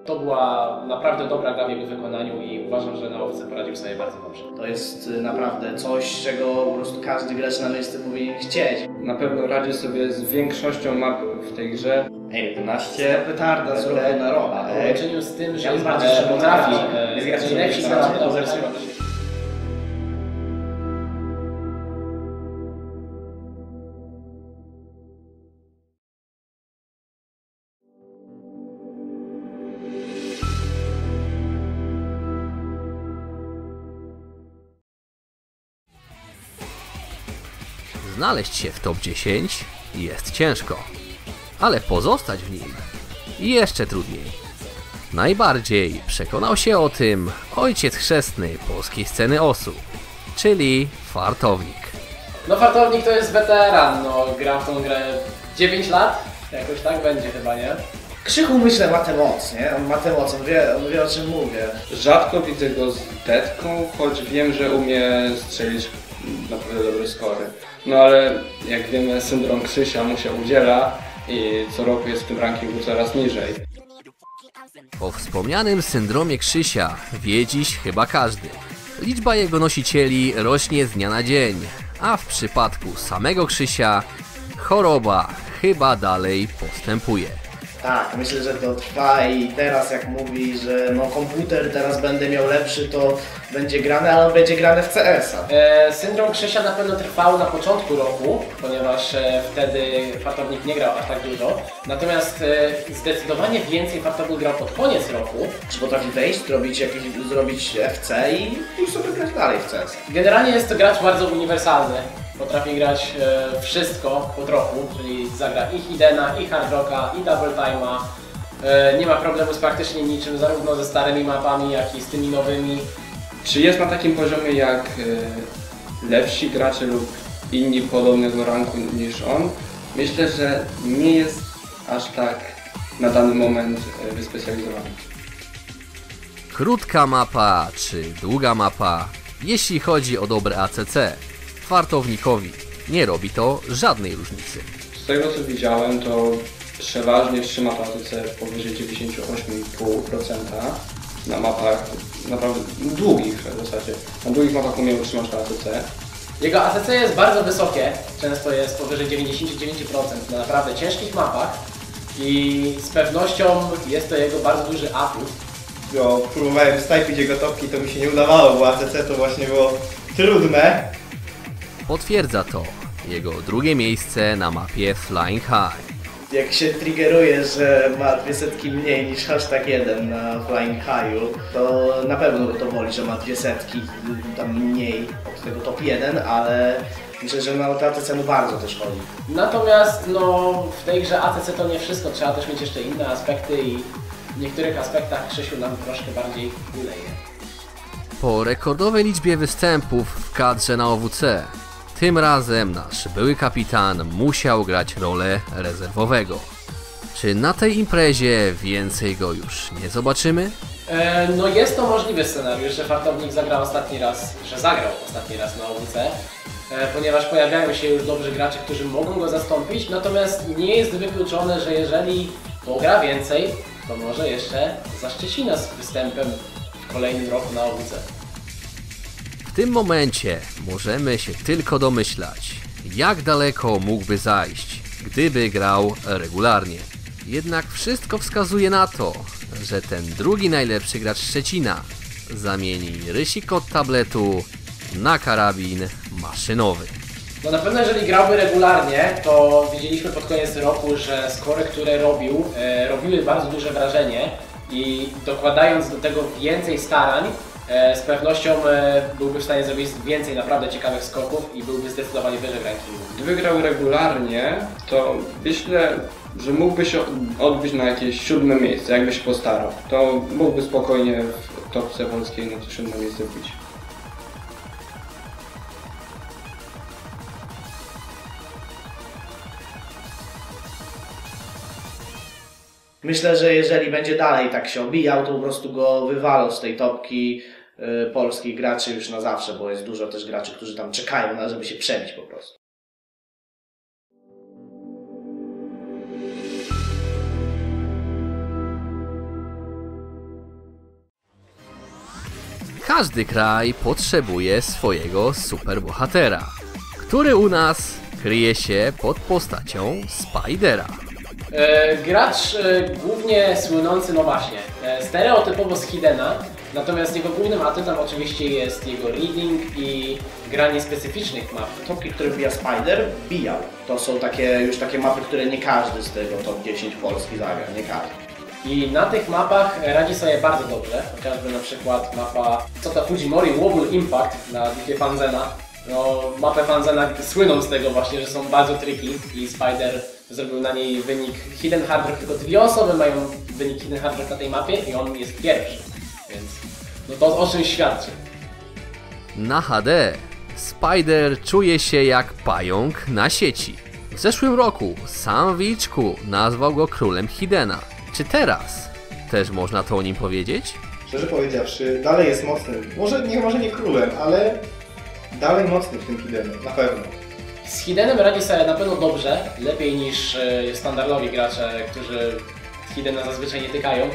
to była naprawdę dobra gra w jego wykonaniu i uważam, że na Owce poradził sobie bardzo dobrze. To jest naprawdę coś, czego po prostu każdy gracz na miejsce powinien chcieć. Na pewno radzi sobie z większością map w tej grze. M11. Petarda zrobiona roba. W połączeniu z tym, że Ja bardziej, że potrafi jest graczem najlepsi zaraz gracze po Znaleźć się w top 10 jest ciężko, ale pozostać w nim jeszcze trudniej. Najbardziej przekonał się o tym ojciec chrzestny polskiej sceny OSU, czyli Fartownik. No Fartownik to jest weteran, no gra w tą grę 9 lat, jakoś tak będzie chyba, nie? Krzychu myślę ma tę moc, nie? On ma tę moc, on wie o czym mówię. Rzadko widzę go z detką, choć wiem, że umie strzelić naprawdę dobre skory. No ale jak wiemy, syndrom Krzysia mu się udziela i co roku jest w tym rankingu coraz niżej. O wspomnianym syndromie Krzysia wie dziś chyba każdy. Liczba jego nosicieli rośnie z dnia na dzień, a w przypadku samego Krzysia choroba chyba dalej postępuje. Tak, myślę, że to trwa i teraz jak mówi, że no komputer teraz będę miał lepszy, to będzie grane, ale on będzie grane w CS-a. Syndrom Krzysia na pewno trwał na początku roku, ponieważ wtedy Fartownik nie grał aż tak dużo. Natomiast zdecydowanie więcej Fartownik grał pod koniec roku. Czy potrafi wejść, zrobić FC i pójść sobie grać dalej w CS. Generalnie jest to gracz bardzo uniwersalny. Potrafi grać wszystko po trochu, czyli zagra i Hiddena, i Hard Rocka, i Double Time'a. Nie ma problemu z praktycznie niczym, zarówno ze starymi mapami, jak i z tymi nowymi. Czy jest na takim poziomie jak lepsi gracze lub inni podobnego ranku niż on? Myślę, że nie jest aż tak na dany moment wyspecjalizowany. Krótka mapa czy długa mapa, jeśli chodzi o dobre ACC, Fartownikowi nie robi to żadnej różnicy. Z tego co widziałem, to przeważnie trzyma to ACC powyżej 98,5% na mapach naprawdę długich w zasadzie. Na długich mapach umie utrzymać to ACC. Jego ACC jest bardzo wysokie, często jest powyżej 99% na naprawdę ciężkich mapach i z pewnością jest to jego bardzo duży atut. Próbowałem snajpić jego topki, to mi się nie udawało, bo ACC to właśnie było trudne. Potwierdza to jego drugie miejsce na mapie Flying High. Jak się triggeruje, że ma 200 mniej niż #1 na Flying High'u, to na pewno go to boli, że ma 200 tam mniej od tego top 1, ale myślę, że na ACC no bardzo też chodzi. Natomiast no, w tej grze ACC to nie wszystko, trzeba też mieć jeszcze inne aspekty i w niektórych aspektach Krzysiu nam troszkę bardziej uleje. Po rekordowej liczbie występów w kadrze na OWC, tym razem nasz były kapitan musiał grać rolę rezerwowego. Czy na tej imprezie więcej go już nie zobaczymy? No jest to możliwy scenariusz, że Fartownik zagrał ostatni raz na OWC, ponieważ pojawiają się już dobrzy gracze, którzy mogą go zastąpić, natomiast nie jest wykluczone, że jeżeli pogra więcej, to może jeszcze zaszczyci nas występem w kolejnym roku na OWC. W tym momencie możemy się tylko domyślać, jak daleko mógłby zajść, gdyby grał regularnie. Jednak wszystko wskazuje na to, że ten drugi najlepszy gracz Szczecina zamieni rysik od tabletu na karabin maszynowy. No na pewno jeżeli grałby regularnie, to widzieliśmy pod koniec roku, że skory, które robiły bardzo duże wrażenie i dokładając do tego więcej starań, z pewnością byłby w stanie zrobić więcej naprawdę ciekawych skoków i byłby zdecydowanie wyżej w rankingu. Gdyby grał regularnie, to myślę, że mógłby się odbić na jakieś 7. miejsce, jakby się postarał. To mógłby spokojnie w topce polskiej na to 7. miejsce wbić. Myślę, że jeżeli będzie dalej tak się obijał, to po prostu go wywalą z tej topki polskich graczy już na zawsze, bo jest dużo też graczy, którzy tam czekają na, żeby się przebić po prostu. każdy kraj potrzebuje swojego superbohatera, który u nas kryje się pod postacią Spidera. Gracz głównie słynący, no właśnie, stereotypowo z Hidena, natomiast jego głównym atutem oczywiście jest jego reading i granie specyficznych map. Topki, które bija Spider, bijał. To są już takie mapy, które nie każdy z tego top 10 Polski zagra, nie każdy. I na tych mapach radzi sobie bardzo dobrze, chociażby na przykład mapa Sota Fujimori Wobble Impact na bitwie Fanzena. No, mapy Fanzena słyną z tego właśnie, że są bardzo tricky i Spider zrobił na niej wynik Hidden Hard Rock, tylko 2 osoby mają wynik Hidden Hard Rock na tej mapie i on jest pierwszy, więc no to o czymś świadczy. Na HD Spider czuje się jak pająk na sieci. W zeszłym roku sam Wilczku nazwał go królem Hidena. Czy teraz też można to o nim powiedzieć? Szczerze powiedziawszy, dalej jest mocnym. Może nie królem, ale dalej mocny w tym Hidenie, na pewno. Z Hidenem radzi sobie na pewno dobrze, lepiej niż standardowi gracze, którzy Hidena zazwyczaj nie tykają.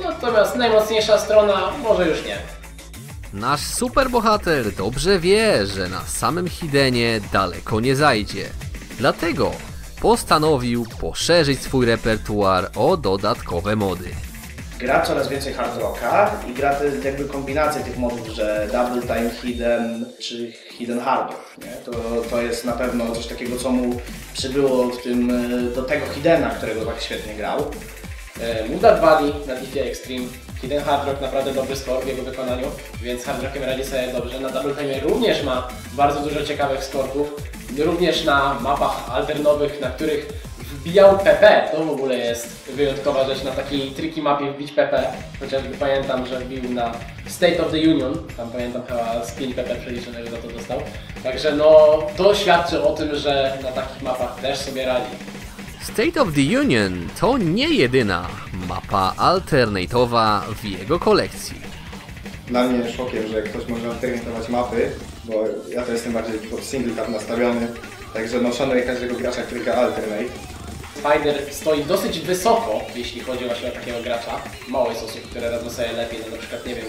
Natomiast najmocniejsza strona może już nie. Nasz superbohater dobrze wie, że na samym Hidenie daleko nie zajdzie. Dlatego postanowił poszerzyć swój repertuar o dodatkowe mody. Gra coraz więcej hard rocka i gra to jest jakby kombinacja tych modów, że Double Time Hidden czy Hidden Hard Rock, nie? To jest na pewno coś takiego, co mu przybyło do tego Hidena, którego tak świetnie grał. Mudar Valley na bitwie Extreme, Hidden Hard Rock naprawdę dobry score w jego wykonaniu, więc Hard Rockiem radzi sobie dobrze. Na Double Time również ma bardzo dużo ciekawych skorków, również na mapach alternowych, na których wbijał PP. To w ogóle jest wyjątkowa rzecz, na takiej tricky mapie wbić PP. Chociażby pamiętam, że wbił na State of the Union, tam pamiętam chyba z 5 PP przeliczonego za to dostał. Także no to świadczy o tym, że na takich mapach też sobie radzi. State of the Union to nie jedyna mapa alternatowa w jego kolekcji. Dla mnie szokiem, że ktoś może alternatować mapy, bo ja to jestem bardziej pod single tap nastawiony, także no szanuję każdego gracza, który gra alternate. Spider stoi dosyć wysoko, jeśli chodzi właśnie o takiego gracza. Mało jest osób, które radzą sobie lepiej, no na przykład, nie wiem,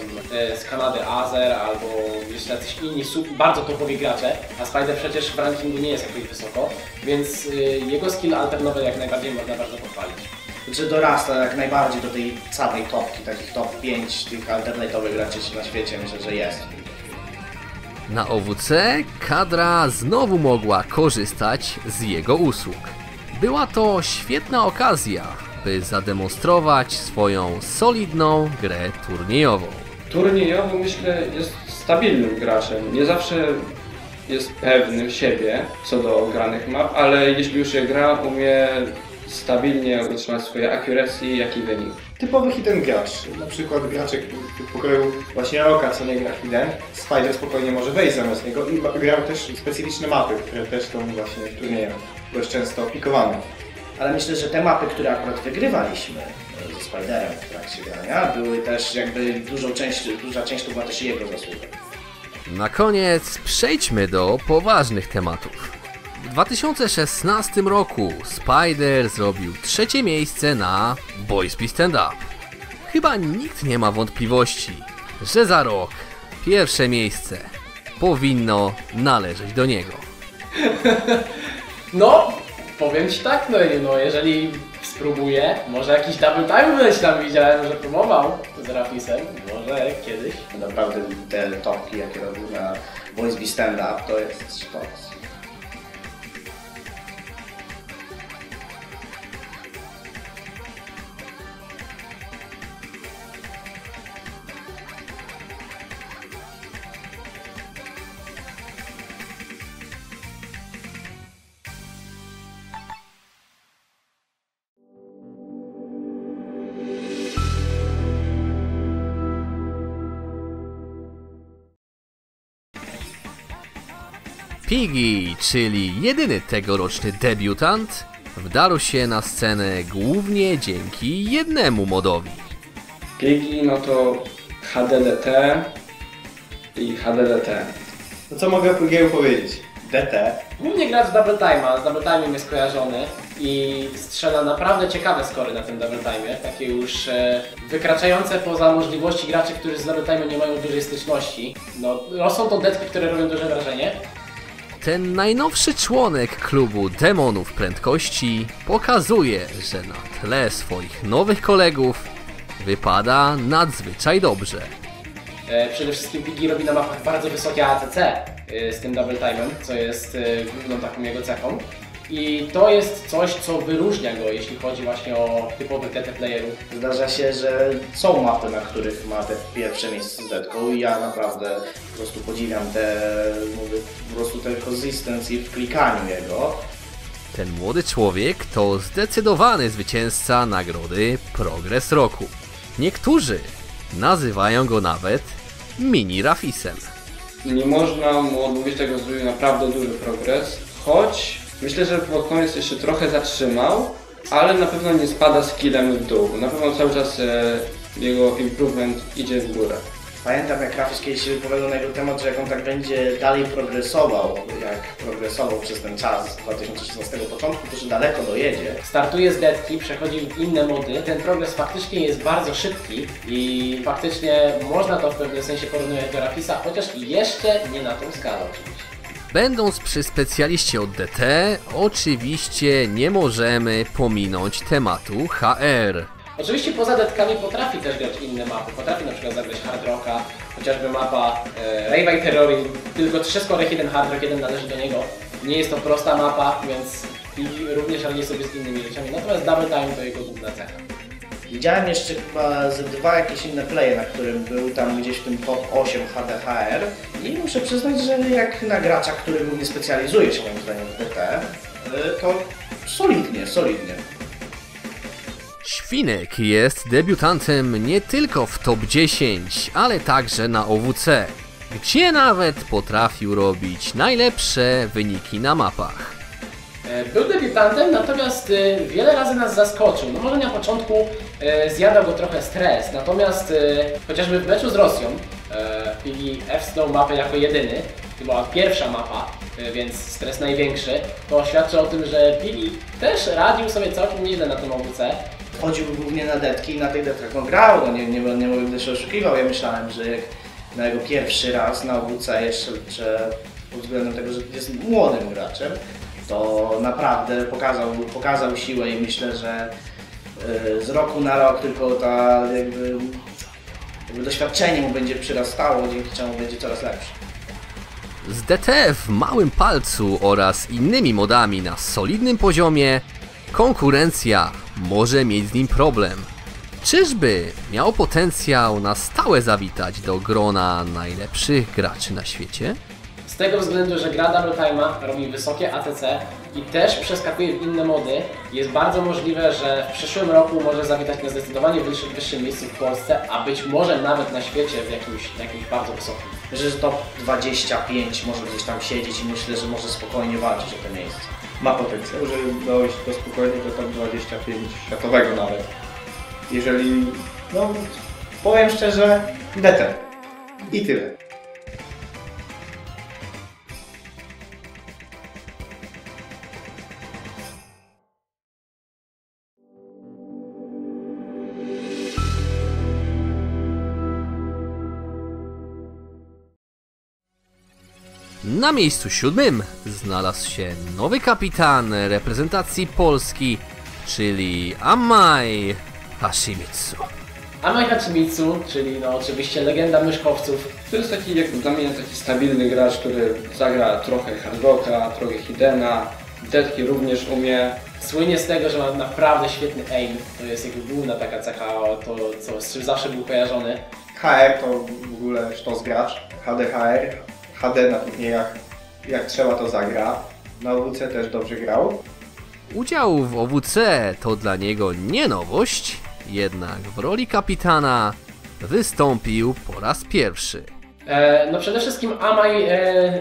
z Kanady Azer albo jeszcze jacyś inni bardzo topowi gracze, a Spider przecież w rankingu nie jest jakoś wysoko, więc jego skill alternowy jak najbardziej można bardzo pochwalić. Znaczy dorasta jak najbardziej do tej całej topki, takich top 5 tych alternatowych graczy na świecie, myślę, że jest. Na OWC kadra znowu mogła korzystać z jego usług. Była to świetna okazja, by zademonstrować swoją solidną grę turniejową. Turniejowo myślę jest stabilnym graczem. Nie zawsze jest pewnym siebie co do granych map, ale jeśli już je gra, umie stabilnie utrzymać swoje accuracy, jak i wynik. Typowy hidden gracz, na przykład gracze w pokroju właśnie Roka, co nie gra hidden, Spider spokojnie może wejść zamiast niego i grał też specyficzne mapy, które też są właśnie w turniejach dość często pikowane. Ale myślę, że te mapy, które akurat wygrywaliśmy ze Spiderem w trakcie grania, były też jakby duża część to była też jego zasługa. Na koniec przejdźmy do poważnych tematów. W 2016 roku Spider zrobił 3. miejsce na Boys Be Stand Up. Chyba nikt nie ma wątpliwości, że za rok 1. miejsce powinno należeć do niego. No, powiem Ci tak, no jeżeli spróbuję, może jakiś double time będę tam widziałem, że próbował z Rafisem, może kiedyś. Naprawdę te topki, jakie robił na Boys Be Stand Up, to jest sztos. Piggy, czyli jedyny tegoroczny debiutant, wdarł się na scenę głównie dzięki jednemu modowi. Piggy no to HDDT i HDDT. No co mogę o Piggy'u powiedzieć? DT. Głównie gracz Double Time'a, z Double Time'em jest kojarzony i strzela naprawdę ciekawe skory na tym Double Time'ie, takie już wykraczające poza możliwości graczy, którzy z Double Time'em nie mają dużej styczności. No, są to detki, które robią duże wrażenie. Ten najnowszy członek klubu Demonów Prędkości pokazuje, że na tle swoich nowych kolegów wypada nadzwyczaj dobrze. Przede wszystkim Piggy robi na mapach bardzo wysokie ATC z tym Double Time'em, co jest główną taką jego cechą. I to jest coś, co wyróżnia go, jeśli chodzi właśnie o typowych DT playerów. Zdarza się, że są mapy, na których ma te pierwsze miejsce z detką i ja naprawdę po prostu podziwiam po prostu ten consistency w klikaniu jego. Ten młody człowiek to zdecydowany zwycięzca nagrody Progres Roku. Niektórzy nazywają go nawet Mini Rafisem. Nie można mu odmówić tego, że zrobił naprawdę duży progres, choć myślę, że pod koniec jeszcze trochę zatrzymał, ale na pewno nie spada skillem w dół. Na pewno cały czas jego improvement idzie w górę. Pamiętam, jak Rafis kiedyś wypowiadał na jego temat, że jak on tak będzie dalej progresował, jak progresował przez ten czas z 2016 początku, to że daleko dojedzie. Startuje z detki, przechodzi w inne mody. Ten progres faktycznie jest bardzo szybki i faktycznie można to w pewnym sensie porównywać do Rafisa, chociaż jeszcze nie na tą skalę oczywiście. Będąc przy specjaliście od DT, oczywiście nie możemy pominąć tematu HR. Oczywiście poza detkami potrafi też grać inne mapy. Potrafi na przykład zagrać Hard Rocka, chociażby mapa Rave i Terrory, tylko 3 skory, jeden Hard Rock, jeden należy do niego. Nie jest to prosta mapa, więc i również radzi sobie z innymi rzeczami. Natomiast Double Time to jego główna cecha. Widziałem jeszcze chyba ze 2 jakieś inne playe, na którym był tam gdzieś w tym top 8 HDHR i muszę przyznać, że jak na gracza, który głównie specjalizuje się moim zdaniem w DT, to solidnie. Świnek jest debiutantem nie tylko w top 10, ale także na OWC, gdzie nawet potrafił robić najlepsze wyniki na mapach. Był debiutantem, natomiast wiele razy nas zaskoczył. No może na początku zjadał go trochę stres, natomiast chociażby w meczu z Rosją Piggy F-snął mapę jako jedyny, to była pierwsza mapa, więc stres największy. To świadczy o tym, że Piggy też radził sobie całkiem nieźle na tym OWC. Chodził głównie na detki i na tych detkach grał, no nie będę się oszukiwał. Ja myślałem, że jak na jego pierwszy raz na OWC jeszcze pod względem tego, że jest młodym graczem, to naprawdę pokazał siłę i myślę, że z roku na rok tylko ta jakby doświadczenie mu będzie przyrastało, dzięki czemu będzie coraz lepszy. Z DT w małym palcu oraz innymi modami na solidnym poziomie konkurencja może mieć z nim problem. Czyżby miał potencjał na stałe zawitać do grona najlepszych graczy na świecie? Z tego względu, że gra Double Time'a, robi wysokie ATC i też przeskakuje w inne mody, jest bardzo możliwe, że w przyszłym roku może zawitać na zdecydowanie wyższym miejscu w Polsce, a być może nawet na świecie w jakimś bardzo wysokim. Myślę, że top 25 może gdzieś tam siedzieć i myślę, że może spokojnie walczyć o to miejsce. Ma potencjał, żeby dojść to spokojnie do top 25 światowego nawet. Jeżeli, no powiem szczerze, DT. I tyle. Na miejscu 7 znalazł się nowy kapitan reprezentacji Polski, czyli Amai Hashimitsu. Amai Hashimitsu, czyli no oczywiście legenda myszkowców. To jest taki, jak dla mnie, taki stabilny gracz, który zagra trochę Hard Rocka, trochę Hiddena, detki również umie. Słynie z tego, że ma naprawdę świetny aim, to jest jego główna taka cecha, z czym zawsze był kojarzony. HR to w ogóle sztos gracz, HDHR. HD na turniejach jak trzeba to zagra. Na OWC też dobrze grał. Udział w OWC to dla niego nie nowość, jednak w roli kapitana wystąpił po raz pierwszy. No przede wszystkim Amai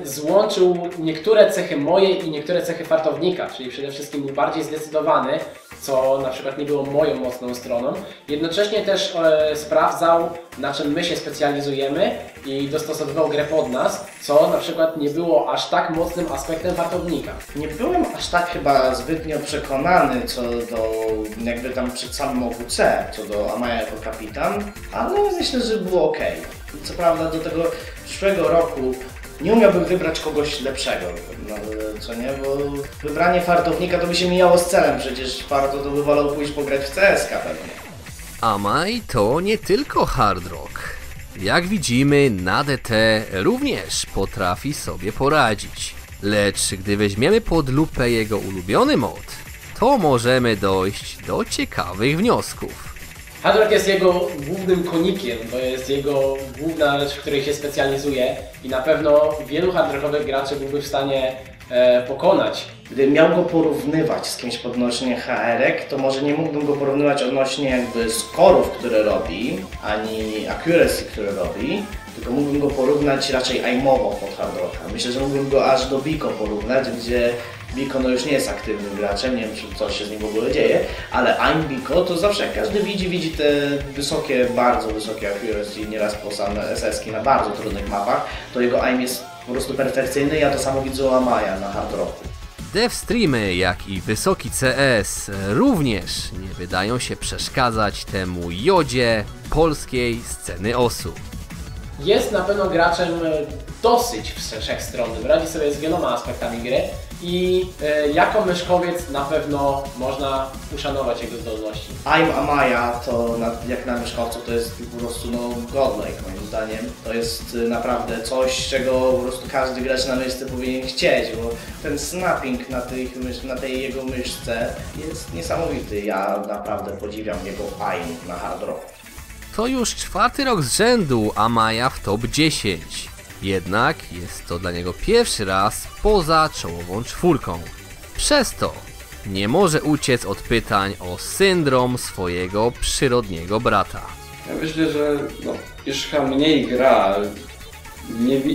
złączył niektóre cechy moje i niektóre cechy fartownika, czyli przede wszystkim był bardziej zdecydowany co na przykład nie było moją mocną stroną. Jednocześnie też sprawdzał, na czym my się specjalizujemy i dostosowywał grę pod nas, co na przykład nie było aż tak mocnym aspektem wartownika. Nie byłem aż tak chyba zbytnio przekonany co do, jakby tam przed samym OWC, co do Amaya jako kapitan, ale myślę, że było ok. Co prawda do tego przyszłego roku nie umiałbym wybrać kogoś lepszego, no, co nie, bo wybranie fartownika to by się mijało z celem, przecież farto to by wolał pójść pograć w CS:K pewnie. Amaj to nie tylko hard rock. Jak widzimy, na DT również potrafi sobie poradzić. Lecz gdy weźmiemy pod lupę jego ulubiony mod, to możemy dojść do ciekawych wniosków. Hard rock jest jego głównym konikiem, to jest jego główna rzecz, w której się specjalizuje i na pewno wielu hard rockowych graczy byłby w stanie pokonać. Gdybym miał go porównywać z kimś odnośnie HR-ek, to może nie mógłbym go porównywać odnośnie jakby skorów, które robi, ani accuracy, które robi, tylko mógłbym go porównać raczej aimowo pod hard rocka. Myślę, że mógłbym go aż do Biko porównać, gdzie Biko no już nie jest aktywnym graczem, nie wiem czy coś się z nim w ogóle dzieje, ale aim Biko to zawsze jak każdy widzi te wysokie, bardzo wysokie accuracy, nieraz po same SS-ki na bardzo trudnych mapach, to jego aim jest po prostu perfekcyjny. Ja to samo widzę u Amaya na hard rocku. Dev streamy, jak i wysoki CS również nie wydają się przeszkadzać temu jodzie polskiej sceny osób. Jest na pewno graczem dosyć wszechstronnym, radzi sobie z wieloma aspektami gry i jako myszkowiec na pewno można uszanować jego zdolności. Aim Amaya to jak na myszkowcu to jest po prostu godlike moim zdaniem. To jest naprawdę coś, czego po prostu każdy gracz na myszce powinien chcieć, bo ten snapping na tej jego myszce jest niesamowity. Ja naprawdę podziwiam jego aim na hard rocku. To już 4. rok z rzędu Amaya w top 10. Jednak jest to dla niego pierwszy raz poza czołową 4. Przez to nie może uciec od pytań o syndrom swojego przyrodniego brata. Ja myślę, że już chyba mniej gra.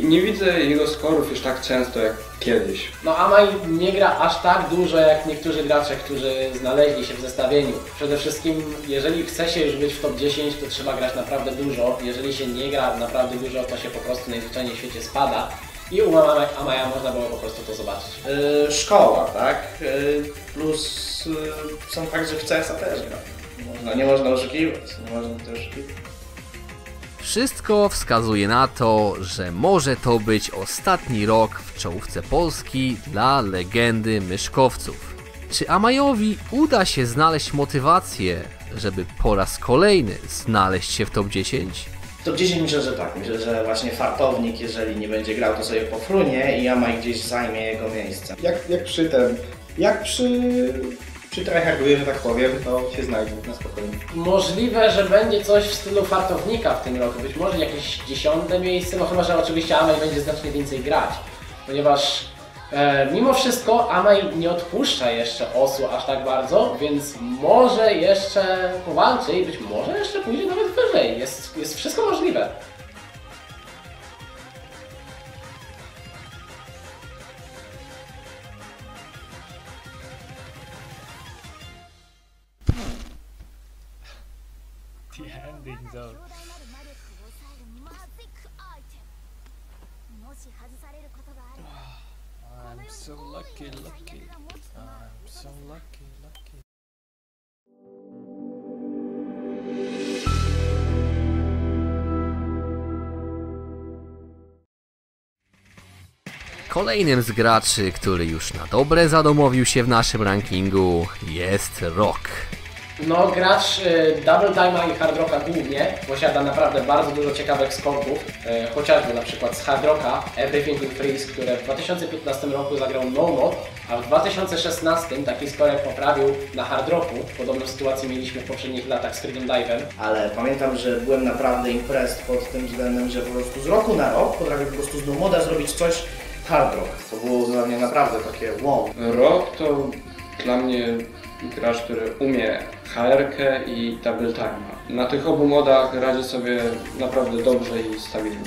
Nie widzę jego skorów już tak często jak kiedyś. No Amay nie gra aż tak dużo jak niektórzy gracze, którzy znaleźli się w zestawieniu. Przede wszystkim, jeżeli chce się już być w top 10, to trzeba grać naprawdę dużo. Jeżeli się nie gra naprawdę dużo, to się po prostu najzwyczajniej w świecie spada. I u Amaya można było po prostu to zobaczyć. Szkoła, tak? Plus sam fakt, że w CS-a też gra. Nie można oszukiwać, Wszystko wskazuje na to, że może to być ostatni rok w czołówce Polski dla legendy myszkowców. Czy Amayowi uda się znaleźć motywację, żeby po raz kolejny znaleźć się w top 10? Top 10 myślę, że tak. Myślę, że właśnie fartownik, jeżeli nie będzie grał, to sobie pofrunie i Amay gdzieś zajmie jego miejsce. Jak przy tryharduje, że tak powiem, to się znajdzie na spokojnie. Możliwe, że będzie coś w stylu fartownika w tym roku, być może jakieś 10. miejsce, no chyba, że oczywiście Amay będzie znacznie więcej grać, ponieważ mimo wszystko Amay nie odpuszcza jeszcze osu aż tak bardzo, więc może jeszcze powalczy i być może jeszcze pójdzie nawet wyżej, jest wszystko możliwe. I'm so lucky. I'm so lucky. Kolejnym z graczy, który już na dobre zadomowił się w naszym rankingu, jest Rock. No, gracz Double Time'a i Hard Rocka głównie posiada naprawdę bardzo dużo ciekawych skorków, chociażby na przykład z Hard Rocka Everything Will Freeze, które w 2015 roku zagrał No Mod, a w 2016 taki skorek poprawił na Hard Rocku. Podobną sytuację mieliśmy w poprzednich latach z Freedom Dive'em. Ale pamiętam, że byłem naprawdę impressed pod tym względem, że po prostu z roku na rok potrafię po prostu z No Moda zrobić coś hard rock. To było dla mnie naprawdę takie wow. Rock to dla mnie gracz, który umie HR-kę i Double Time'a. Na tych obu modach radzi sobie naprawdę dobrze i stabilnie.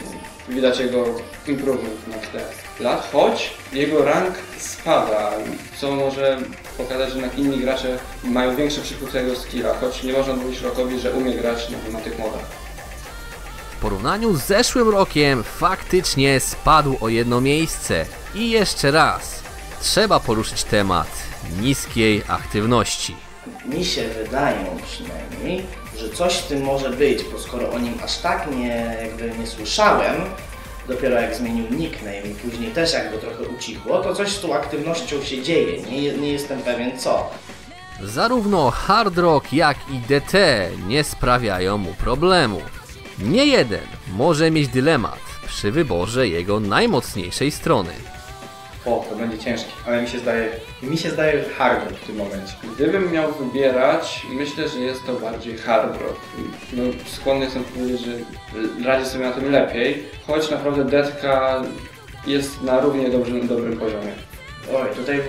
widać jego improvement na tle lat, choć jego rank spada, co może pokazać, że inni gracze mają większe przykrycie jego skilla, choć nie można mówić Rockowi, że umie grać na tych modach. W porównaniu z zeszłym rokiem faktycznie spadł o 1 miejsce. I jeszcze raz, trzeba poruszyć temat niskiej aktywności. Mi się wydaje przynajmniej, że coś w tym może być, bo skoro o nim aż tak nie słyszałem, dopiero jak zmienił nickname i później też jak go trochę ucichło, to coś z tą aktywnością się dzieje, nie jestem pewien co. Zarówno Hard Rock jak i DT nie sprawiają mu problemu. Nie jeden może mieć dylemat przy wyborze jego najmocniejszej strony. O, to będzie ciężki, ale mi się zdaje hard rock w tym momencie. Gdybym miał wybierać, myślę, że jest to bardziej hard rock. No, skłonny jestem powiedzieć, że radzi sobie na tym lepiej, choć naprawdę detka jest na równie dobrym poziomie. Oj, tutaj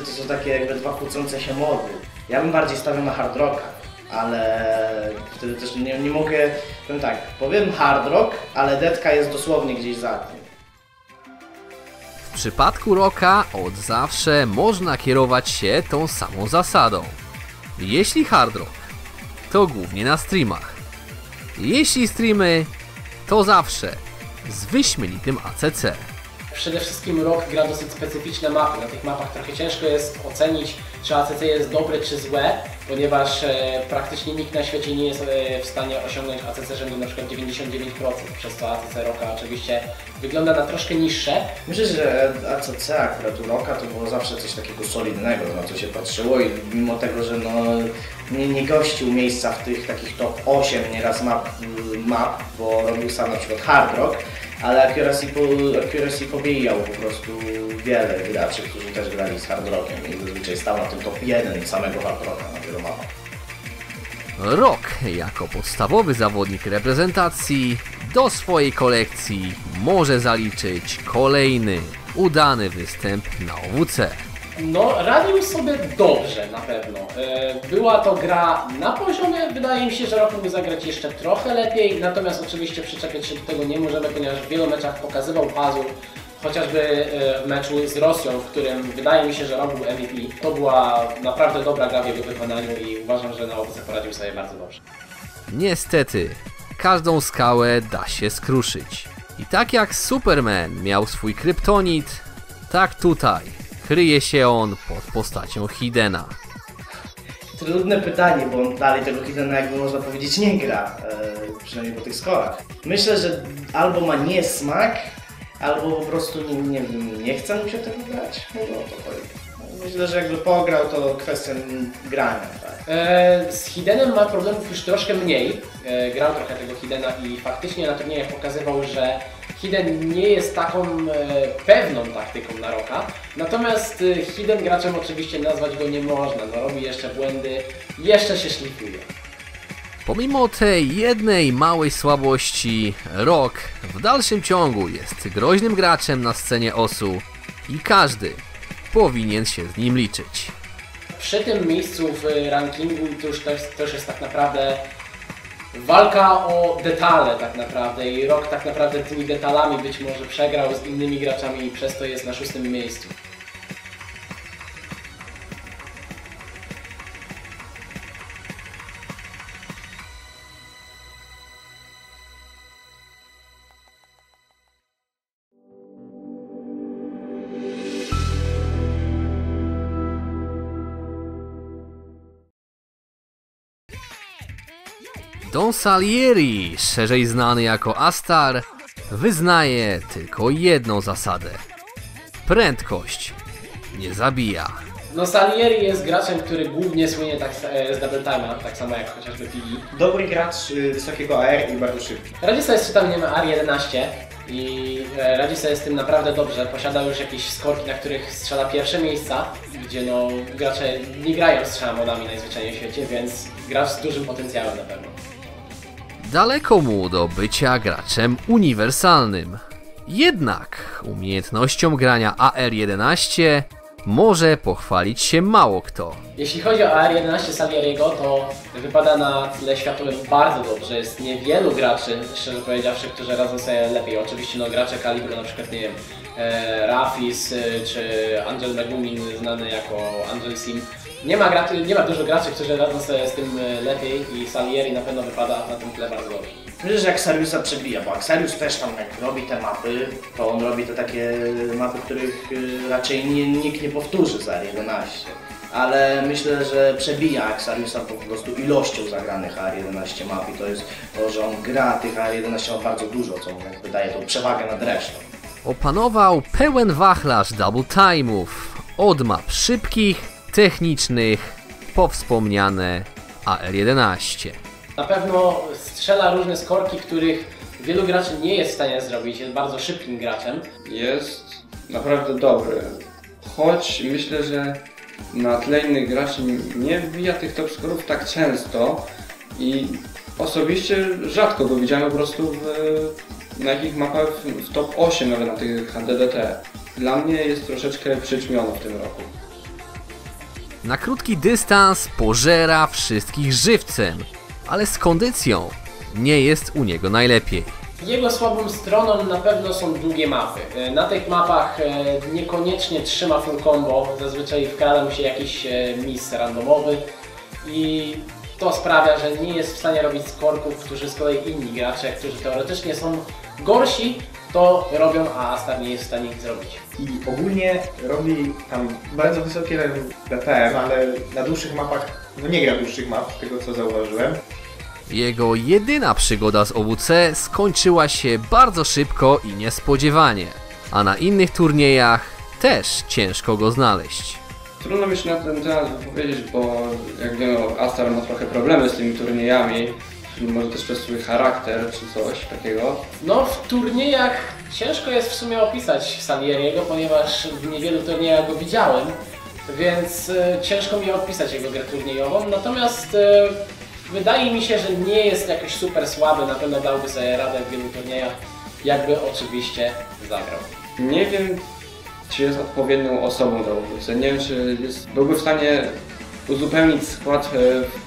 to są takie jakby dwa kłócące się mody. Ja bym bardziej stawiał na hard rocka, ale wtedy też nie mogę, powiem hard rock, ale detka jest dosłownie gdzieś za tym. W przypadku Rocka od zawsze można kierować się tą samą zasadą. Jeśli Hard Rock, to głównie na streamach. Jeśli streamy, to zawsze z wyśmienitym ACC. Przede wszystkim Rock gra dosyć specyficzne mapy. Na tych mapach trochę ciężko jest ocenić, czy ACC jest dobre czy złe, ponieważ praktycznie nikt na świecie nie jest w stanie osiągnąć ACC rzędu na przykład 99%, przez to ACC Rocka oczywiście wygląda na troszkę niższe. Myślę, że ACC akurat u Rocka to było zawsze coś takiego solidnego, na co się patrzyło i mimo tego, że nie gościł miejsca w tych takich top 8 nieraz map, bo robił sam na przykład Hard Rock, ale accuracy pobijał po prostu wiele graczy, którzy też grali z Hard Rockiem i zazwyczaj stał na tym top 1 samego Hard Rocka na wielu mapach. Rock jako podstawowy zawodnik reprezentacji do swojej kolekcji może zaliczyć kolejny udany występ na OWC. No, radził sobie dobrze na pewno. Była to gra na poziomie, wydaje mi się, że Rock mógł zagrać jeszcze trochę lepiej, natomiast oczywiście przyczepiać się do tego nie możemy, ponieważ w wielu meczach pokazywał pazur, chociażby w meczu z Rosją, w którym wydaje mi się, że Rock był MVP. To była naprawdę dobra gra w jego wykonaniu i uważam, że na OWC poradził sobie bardzo dobrze. Niestety, każdą skałę da się skruszyć. I tak jak Superman miał swój kryptonit, tak tutaj kryje się on pod postacią Hiddena. Trudne pytanie, bo on dalej tego Hiddena, jakby można powiedzieć, nie gra, przynajmniej po tych skorach. Myślę, że albo ma niesmak, albo po prostu nie chce mu się tego grać. Może o to chodzi. Myślę, że jakby pograł, to kwestia grania. Tak. Z Hiddenem ma problemów już troszkę mniej. Grał trochę tego Hiddena i faktycznie na turniejach pokazywał, że Hidden nie jest taką pewną taktyką na Rocka. Natomiast Hidden graczem oczywiście nazwać go nie można. No, robi jeszcze błędy, jeszcze się szlifuje. Pomimo tej jednej małej słabości, Rock w dalszym ciągu jest groźnym graczem na scenie OSU i każdy powinien się z nim liczyć. Przy tym miejscu w rankingu to już jest tak naprawdę walka o detale tak naprawdę i Rock tak naprawdę tymi detalami być może przegrał z innymi graczami i przez to jest na 6. miejscu. Don Salieri, szerzej znany jako Astar, wyznaje tylko jedną zasadę. Prędkość nie zabija. No Salieri jest graczem, który głównie słynie z double time'a, tak samo jak chociażby Pili. Dobry gracz wysokiego AR i bardzo szybki. Radzi sobie z czytaniem AR-11 i radzi sobie z tym naprawdę dobrze. Posiada już jakieś skorki, na których strzela pierwsze miejsca, gdzie no gracze nie grają strzałamodami najzwyczajniej w świecie, więc gracz z dużym potencjałem na pewno. Daleko mu do bycia graczem uniwersalnym. Jednak umiejętnością grania AR-11 może pochwalić się mało kto. Jeśli chodzi o AR-11 Salieriego, to wypada na tle światowym bardzo dobrze. Jest niewielu graczy, szczerze powiedziawszy, którzy radzą sobie lepiej. Oczywiście no, gracze kalibru, na przykład nie wiem, Rafis czy Angel Megumin, znany jako Angel Sim. Nie ma dużo graczy, którzy radzą sobie z tym lepiej i Salieri na pewno wypada na tym tle bardzo dobrze. Myślę, że Axariusa przebija, bo Axarius też tam jak robi te mapy, to on robi te takie mapy, których raczej nikt nie powtórzy z AR-11. Ale myślę, że przebija Axariusa po prostu ilością zagranych AR-11 map i to jest to, że on gra tych AR-11 ma bardzo dużo, co mu jakby daje tą przewagę nad resztą. Opanował pełen wachlarz double time'ów, od map szybkich, technicznych, po wspomniane AR-11. Na pewno strzela różne skorki, których wielu graczy nie jest w stanie zrobić, jest bardzo szybkim graczem. Jest naprawdę dobry, choć myślę, że na tle innych graczy nie wbija tych top skorów tak często i osobiście rzadko go widziałem po prostu na jakich mapach w top 8 nawet na tych HDDT. Dla mnie jest troszeczkę przyćmiony w tym roku. Na krótki dystans pożera wszystkich żywcem, ale z kondycją nie jest u niego najlepiej. Jego słabą stroną na pewno są długie mapy. Na tych mapach niekoniecznie trzyma full combo, zazwyczaj wkrada mu się jakiś miss randomowy i to sprawia, że nie jest w stanie robić skorków, którzy z kolei inni gracze, którzy teoretycznie są gorsi, to robią, a Astar nie jest w stanie ich zrobić. I ogólnie robi tam bardzo wysokie DPM, ale na dłuższych mapach, no nie gra dłuższych map, z tego co zauważyłem. Jego jedyna przygoda z OWC skończyła się bardzo szybko i niespodziewanie, a na innych turniejach też ciężko go znaleźć. Trudno mi się na ten temat wypowiedzieć, bo jak wiemy, Astar ma trochę problemy z tymi turniejami, może też przez swój charakter czy coś takiego. No w turniejach ciężko jest w sumie opisać Salieriego, ponieważ w niewielu turniejach go widziałem, więc ciężko mi opisać jego grę turniejową, natomiast wydaje mi się, że nie jest jakoś super słaby, na pewno dałby sobie radę w wielu turniejach, jakby oczywiście zagrał. Nie wiem, czy jest odpowiednią osobą do OWC. Nie wiem, czy byłby w stanie uzupełnić skład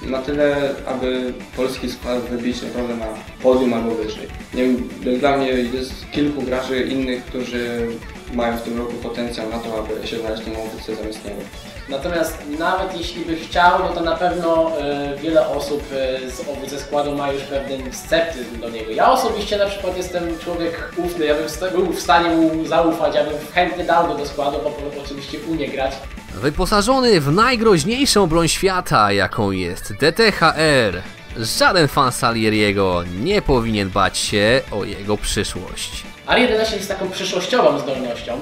na tyle, aby polski skład wybić naprawdę na podium albo wyżej. Nie wiem, dla mnie jest kilku graczy innych, którzy mają w tym roku potencjał na to, aby się znaleźć w tym OWC zamiast niego. Natomiast nawet jeśli by chciał, no to na pewno wiele osób z OWC składu ma już pewien sceptyzm do niego. Ja osobiście na przykład jestem człowiek ufny, ja bym był w stanie mu zaufać, ja bym chętnie dał go do składu, bo oczywiście umie grać. Wyposażony w najgroźniejszą broń świata, jaką jest DTHR, żaden fan Salieriego nie powinien bać się o jego przyszłość. AR-11 jest taką przyszłościową zdolnością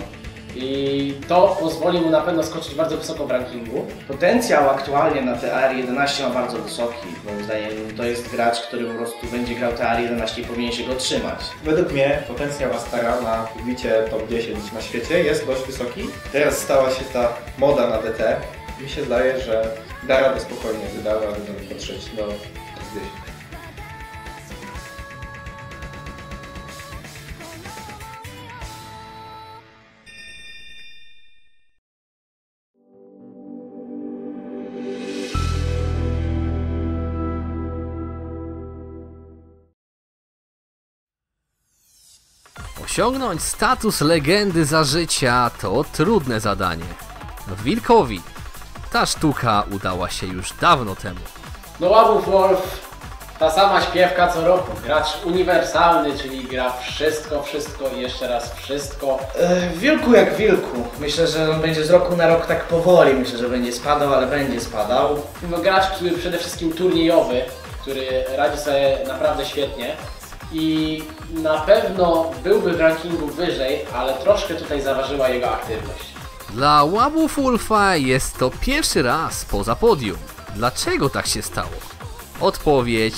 i to pozwoli mu na pewno skoczyć bardzo wysoko w rankingu. Potencjał aktualnie na te AR-11 ma bardzo wysoki. Moim zdaniem to jest gracz, który po prostu będzie grał te AR-11 i powinien się go trzymać. Według mnie potencjał Astara na wbicie top 10 na świecie jest dość wysoki. Teraz stała się ta moda na DT. Mi się zdaje, że da radę spokojnie, da radę do niego dotrzeć do top 10. Osiągnąć status legendy za życia to trudne zadanie. Wilkowi ta sztuka udała się już dawno temu. No Łabów Wolf, ta sama śpiewka co roku. Gracz uniwersalny, czyli gra wszystko i jeszcze raz wszystko. Wilku jak wilku. Myślę, że on będzie z roku na rok tak powoli. Myślę, że będzie spadał, ale będzie spadał. No gracz, który przede wszystkim turniejowy, który radzi sobie naprawdę świetnie. I na pewno byłby w rankingu wyżej, ale troszkę tutaj zaważyła jego aktywność. Dla Łabów Wolfa jest to pierwszy raz poza podium. Dlaczego tak się stało? Odpowiedź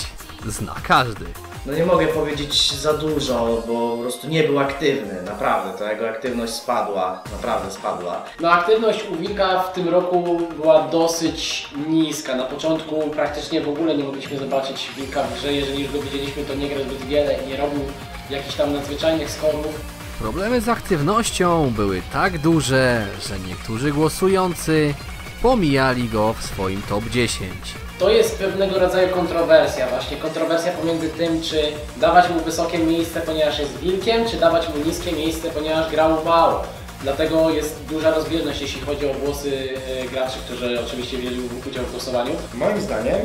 zna każdy. No nie mogę powiedzieć za dużo, bo po prostu nie był aktywny. Naprawdę, ta jego aktywność spadła. Naprawdę spadła. No aktywność u Wilka w tym roku była dosyć niska. Na początku praktycznie w ogóle nie mogliśmy zobaczyć Wilka w grze. Jeżeli już go widzieliśmy, to nie grał zbyt wiele i nie robił jakichś tam nadzwyczajnych skorów. Problemy z aktywnością były tak duże, że niektórzy głosujący pomijali go w swoim top 10. To jest pewnego rodzaju kontrowersja, właśnie kontrowersja pomiędzy tym, czy dawać mu wysokie miejsce, ponieważ jest wilkiem, czy dawać mu niskie miejsce, ponieważ grał mało. Dlatego jest duża rozbieżność, jeśli chodzi o głosy graczy, którzy oczywiście wzięli udział w głosowaniu. Moim zdaniem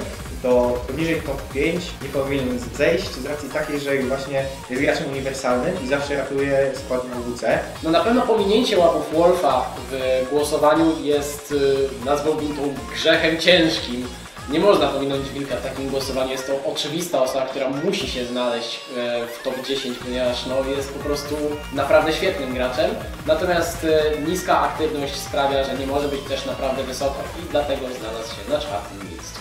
to poniżej top 5 nie powinien zejść z racji takiej, że właśnie jest graczem uniwersalnym i zawsze ratuje skład na WC. No na pewno pominięcie łapów Wolfa w głosowaniu jest, nazwałbym to, grzechem ciężkim. Nie można pominąć wilka w takim głosowaniu, jest to oczywista osoba, która musi się znaleźć w top 10, ponieważ no, jest po prostu naprawdę świetnym graczem. Natomiast niska aktywność sprawia, że nie może być też naprawdę wysoko i dlatego znalazł się na 4. miejscu.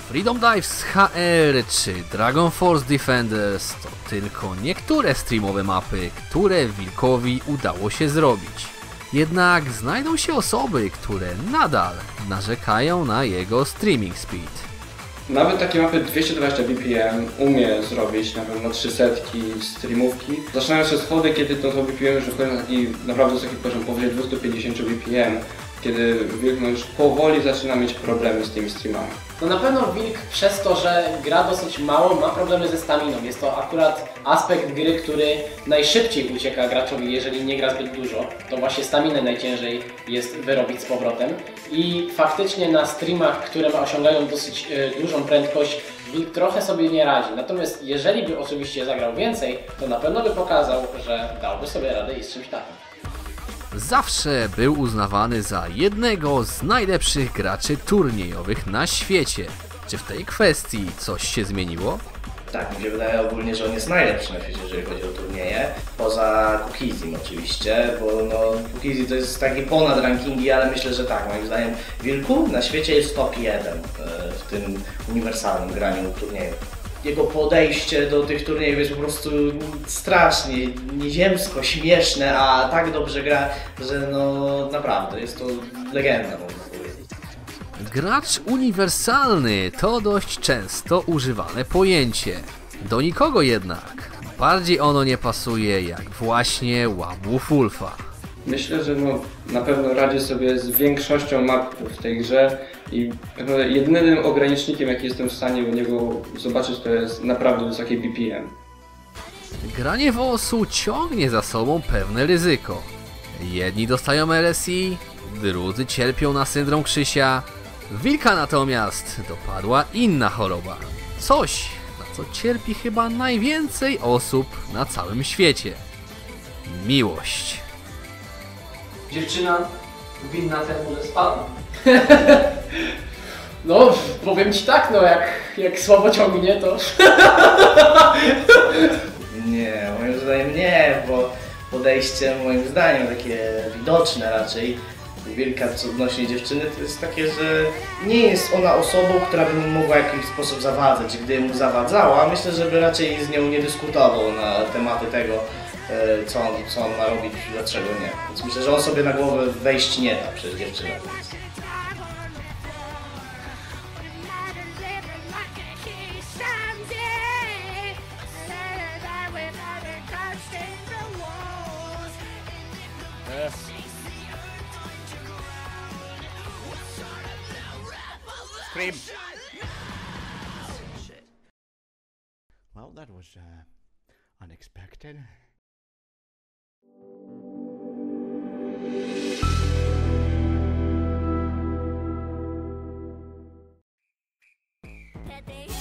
Freedom Dives HR czy Dragon Force Defenders to tylko niektóre streamowe mapy, które wilkowi udało się zrobić. Jednak znajdą się osoby, które nadal narzekają na jego streaming speed. Nawet takie mapy 220 BPM umie zrobić na pewno 300 streamówki. Zaczynając od schody, kiedy to BPM już wchodzi na taki naprawdę wysoki poziom, powyżej 250 BPM, kiedy Wilk już powoli zaczyna mieć problemy z tymi streamami. No na pewno wilk przez to, że gra dosyć mało, ma problemy ze staminą. Jest to akurat aspekt gry, który najszybciej ucieka graczowi, jeżeli nie gra zbyt dużo. To właśnie staminę najciężej jest wyrobić z powrotem. I faktycznie na streamach, które osiągają dosyć dużą prędkość, wilk trochę sobie nie radzi. Natomiast jeżeli by oczywiście zagrał więcej, to na pewno by pokazał, że dałby sobie radę i z czymś takim. Zawsze był uznawany za jednego z najlepszych graczy turniejowych na świecie. Czy w tej kwestii coś się zmieniło? Tak, mi się wydaje ogólnie, że on jest najlepszy na świecie, jeżeli chodzi o turnieje. Poza Cookiesim oczywiście, bo no Cookiesi to jest taki ponad rankingi, ale myślę, że tak, moim zdaniem Wilku na świecie jest top 1 w tym uniwersalnym graniu turniejów. Jego podejście do tych turniejów jest po prostu strasznie nieziemsko, śmieszne, a tak dobrze gra, że no naprawdę jest to legenda, można powiedzieć. Gracz uniwersalny to dość często używane pojęcie. Do nikogo jednak bardziej ono nie pasuje jak właśnie łamów Wolfa. Myślę, że no, na pewno radzi sobie z większością map w tej grze i jedynym ogranicznikiem, jaki jestem w stanie u niego zobaczyć, to jest naprawdę wysokie BPM. Granie w OSU ciągnie za sobą pewne ryzyko. Jedni dostają LSI, drudzy cierpią na syndrom Krzysia. Wilka natomiast dopadła inna choroba. Coś, na co cierpi chyba najwięcej osób na całym świecie. Miłość. Dziewczyna winna temu, że spadł. No, powiem Ci tak, no jak słabo ciągnie, to... Nie, moim zdaniem nie, bo podejście moim zdaniem takie widoczne raczej Wilka co odnośnie dziewczyny to jest takie, że nie jest ona osobą, która by mu mogła w jakiś sposób zawadzać. Gdy mu zawadzała, myślę, że by raczej z nią nie dyskutował na tematy tego, co on ma robić, dlaczego nie. Więc myślę, że on sobie na głowę wejść nie da przez dziewczynę. Scream. Well, that was unexpected.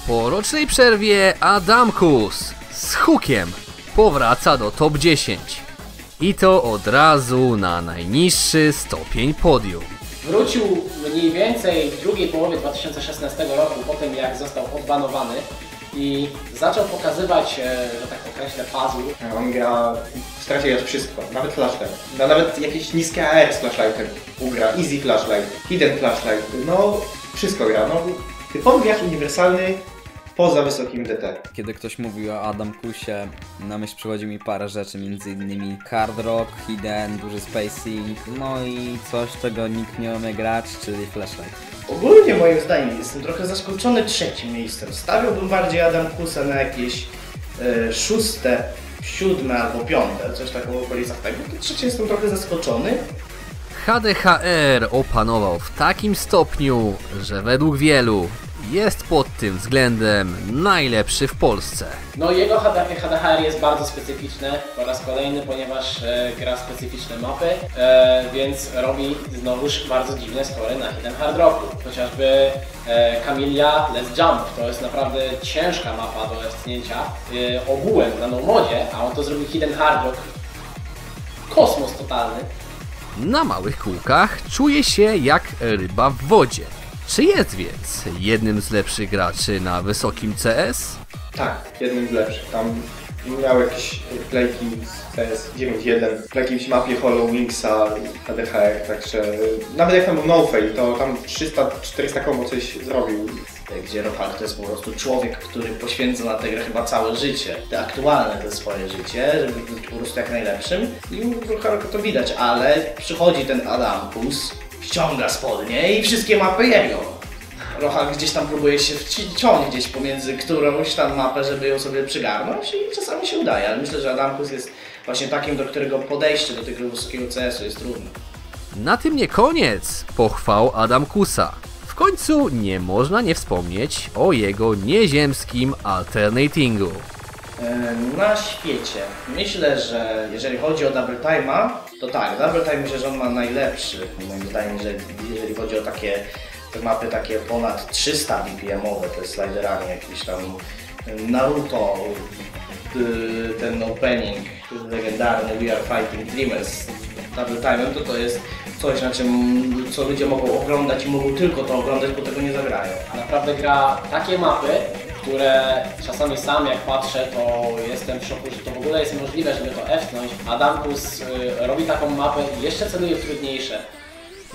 Po rocznej przerwie Adamkus z hukiem powraca do top 10. I to od razu na najniższy stopień podium. Wrócił mniej więcej w drugiej połowie 2016 roku, po tym jak został odbanowany i zaczął pokazywać, że tak określę, puzzle. On gra, straci grać wszystko, nawet flashlight. Nawet jakieś niskie AR z flashlightem ugra, easy flashlight, hidden flashlight, no wszystko gra. No, typowy gracz uniwersalny poza wysokim DT. Kiedy ktoś mówi o Adamkusie, na myśl przychodzi mi parę rzeczy, m.in. Hard Rock, Hidden, duży spacing, no i coś, czego nikt nie umie grać, czyli Flashlight. Ogólnie moim zdaniem jestem trochę zaskoczony trzecim miejscem. Stawiałbym bardziej Adamkusa na jakieś szóste 7 albo 5, coś takiego w okolicach tego. To trzecie jestem trochę zaskoczony. HDHR opanował w takim stopniu, że według wielu jest pod tym względem najlepszy w Polsce. No jego HDHR jest bardzo specyficzne po raz kolejny, ponieważ gra specyficzne mapy, więc robi znowuż bardzo dziwne skory na Hidden Hard Rocku. Chociażby Camellia Let's Jump, to jest naprawdę ciężka mapa do wstnięcia ogółem na no-modzie, a on to zrobił Hidden Hard Rock. Kosmos totalny. Na małych kółkach czuje się jak ryba w wodzie. Czy jest więc jednym z lepszych graczy na wysokim CS? Tak, jednym z lepszych. Tam miał jakieś playki z CS 9.1 w jakiejś mapie Hollow Wingsa HDHR, także nawet jak tam był No Fail, to tam 300-400 kombo coś zrobił. Gdzie Rohak to jest po prostu człowiek, który poświęca na tę grę chyba całe życie, te aktualne te swoje życie, żeby być po prostu jak najlepszym i u Rohaka to widać, ale przychodzi ten Adamkus, ściąga spodnie i wszystkie mapy jego. Rohak gdzieś tam próbuje się wciąć gdzieś pomiędzy którąś tam mapę, żeby ją sobie przygarnąć i czasami się udaje, ale myślę, że Adamkus jest właśnie takim, do którego podejście do tego wysokiego CS-u jest trudne. Na tym nie koniec pochwał Adamkusa. W końcu nie można nie wspomnieć o jego nieziemskim alternatingu. Na świecie. Myślę, że jeżeli chodzi o Double Time'a, to tak, Double Time myślę, że on ma najlepszy. Moim zdaniem, że jeżeli chodzi o takie te mapy takie ponad 300 BPM-owe, te sliderami, jakieś tam Naruto, ten opening legendarny We Are Fighting Dreamers Double Time'em, to jest coś, na czym, co ludzie mogą oglądać i mogą tylko to oglądać, bo tego nie zagrają. Naprawdę gra takie mapy, które czasami sam jak patrzę, to jestem w szoku, że to w ogóle jest możliwe, żeby to F-nąć. Adamkus robi taką mapę i jeszcze celuje w trudniejsze.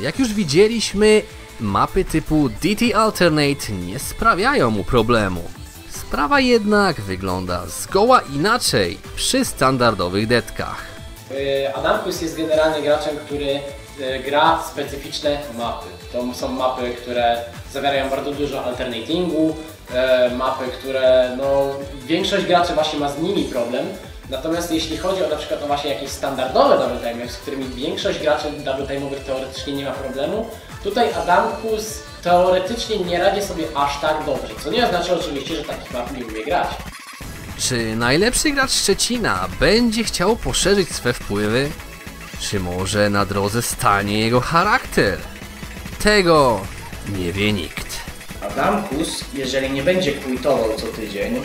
Jak już widzieliśmy, mapy typu DT Alternate nie sprawiają mu problemu. Sprawa jednak wygląda zgoła inaczej przy standardowych detkach. Adamkus jest generalnie graczem, który gra specyficzne mapy. To są mapy, które zawierają bardzo dużo alternatingu, mapy, które no, większość graczy właśnie ma z nimi problem. Natomiast jeśli chodzi o na przykład o właśnie jakieś standardowe double time'y, z którymi większość graczy double time'owych teoretycznie nie ma problemu, tutaj Adamkus teoretycznie nie radzi sobie aż tak dobrze, co nie oznacza oczywiście, że takich map nie umie grać. Czy najlepszy gracz Szczecina będzie chciał poszerzyć swe wpływy? Czy może na drodze stanie jego charakter? Tego nie wie nikt. Adamkus, jeżeli nie będzie quitował co tydzień,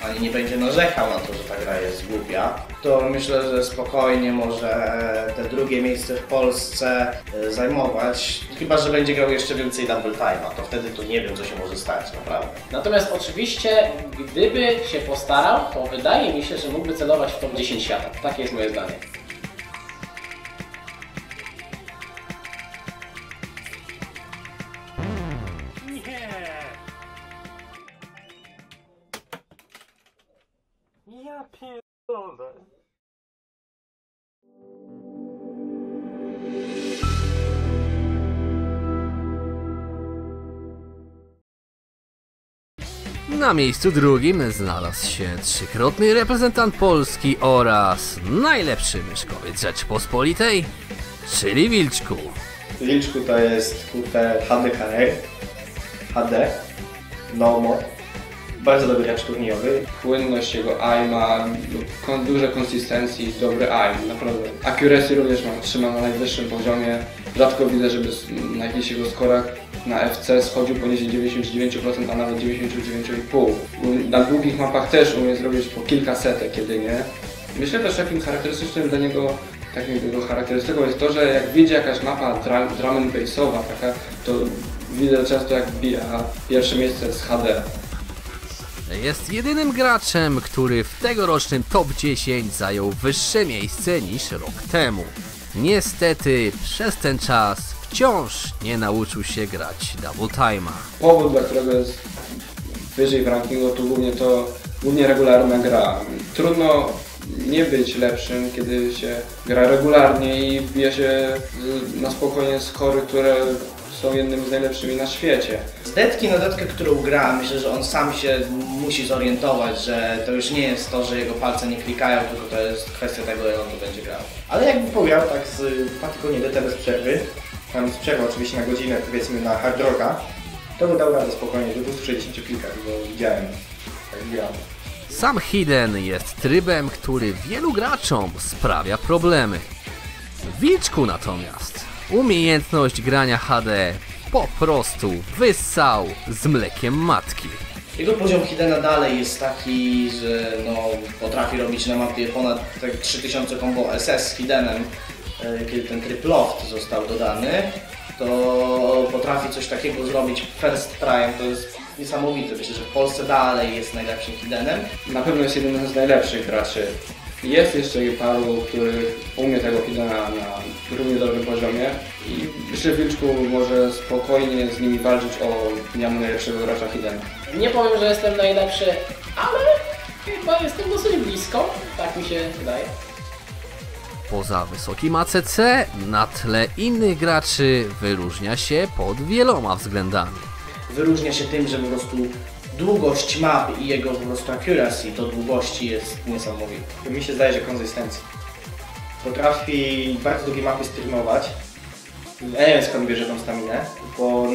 ani nie będzie narzekał na to, że ta gra jest głupia, to myślę, że spokojnie może te drugie miejsce w Polsce zajmować. Chyba że będzie grał jeszcze więcej double time'a, to wtedy to nie wiem, co się może stać, naprawdę. Natomiast oczywiście, gdyby się postarał, to wydaje mi się, że mógłby celować w top 10 świata. Takie jest moje zdanie. Ja pierdolę. Na miejscu drugim znalazł się trzykrotny reprezentant Polski oraz najlepszy myszkowiec Rzeczypospolitej, czyli Wilczku. Wilczku to jest HDHR, HD, Normo. Bardzo dobry gracz turniejowy. Płynność jego AI ma duże konsystencji, dobry AI, naprawdę. Accuracy również trzyma na najwyższym poziomie. Rzadko widzę, żeby na jakichś jego skorach na FC schodził poniżej 99%, a nawet 99,5%. Na długich mapach też umie zrobić po kilka setek jedynie. Myślę też, takim charakterystycznym dla niego, takim jego charakterystyką jest to, że jak widzi jakaś mapa drum and bassowa, taka, to widzę często jak wbija pierwsze miejsce z HD. Jest jedynym graczem, który w tegorocznym top 10 zajął wyższe miejsce niż rok temu. Niestety przez ten czas wciąż nie nauczył się grać double time'a. Powód, dla którego jest wyżej w rankingu, to głównie regularna gra. Trudno nie być lepszym, kiedy się gra regularnie i wbija się na spokojnie skory, które są jednymi z najlepszymi na świecie. Z detki na detkę, którą gra, myślę, że on sam się musi zorientować, że to już nie jest to, że jego palce nie klikają, tylko to jest kwestia tego, jak on to będzie grał. Ale jakby pograł tak z 2 tygodnie DT bez przerwy, tam z przerwą oczywiście na godzinę, powiedzmy na hard rocka, to by dał radę spokojnie do 260 klikach, bo widziałem jak grał. Sam Hidden jest trybem, który wielu graczom sprawia problemy. W Wilczku natomiast umiejętność grania HD po prostu wyssał z mlekiem matki. Jego poziom Hiddena dalej jest taki, że no, potrafi robić na mapie ponad 3000 combo SS z Hiddenem, kiedy ten tryb Loft został dodany, to potrafi coś takiego zrobić first try, to jest niesamowite. Myślę, że w Polsce dalej jest najlepszym Hiddenem. Na pewno jest jednym z najlepszych graczy. Jest jeszcze paru, których umie tego Hiddena na równie dobrym poziomie i myślę, że Wilczku może spokojnie z nimi walczyć o miano najlepszego gracza Hiddena. Nie powiem, że jestem najlepszy, ale chyba jestem dosyć blisko, tak mi się wydaje. Poza wysokim ACC na tle innych graczy wyróżnia się pod wieloma względami. Wyróżnia się tym, że po prostu długość map i jego po prostu accuracy do długości jest niesamowita. Mi się zdaje, że konsystencja. Potrafi bardzo długie mapy streamować. Ja nie wiem, skąd bierze tą staminę, bo